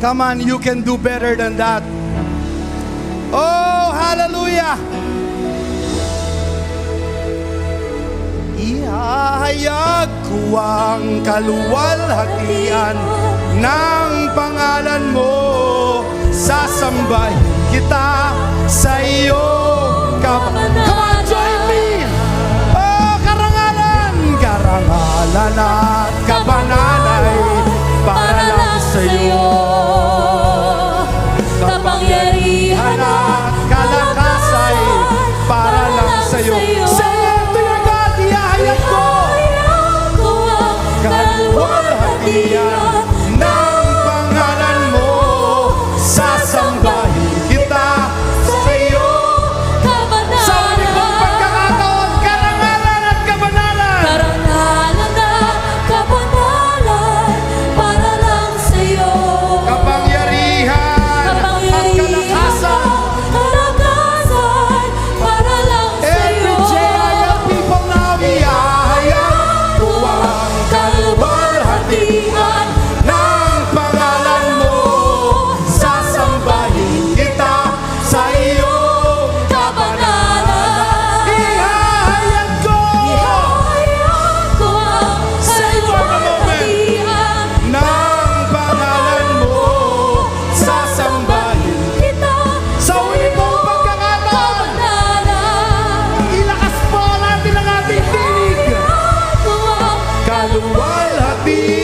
Come on, you can do better than that. Oh, hallelujah! Ihahayag ko ang kaluwalhatian ng pangalan mo. Sasambahin kita sa iyong Come on, join me! Oh, karangalan! Karangalan at kabanalan ay para lang sa iyo. Kapangyarihan at Kalakas ay para lang sa iyo. Say it to your God, ihahayag ko ang kaluwalhatian ng pangalan mo. Sasambahin kita sa iyo. Sa ulit pagkakataon, karangalan at kabanalan. Karangalan at kabanalan para lang sa iyo. Kapangyarihan at kalakasan. Kalakasan para lang sa iyo. Every day, people now, ihahayag ko ang kaluwalhatian ng pangalan mo. Sasambahin kita sa iyong Kabanalan. ihahayag ko Ihahayag ko ang kaluwalhatian ng pangalan mo. Sasambahin kita sa uli mong pagkakataon. kabanalan. Ilakas po natin ang ating tinig. Ko ang Kaluwalhatian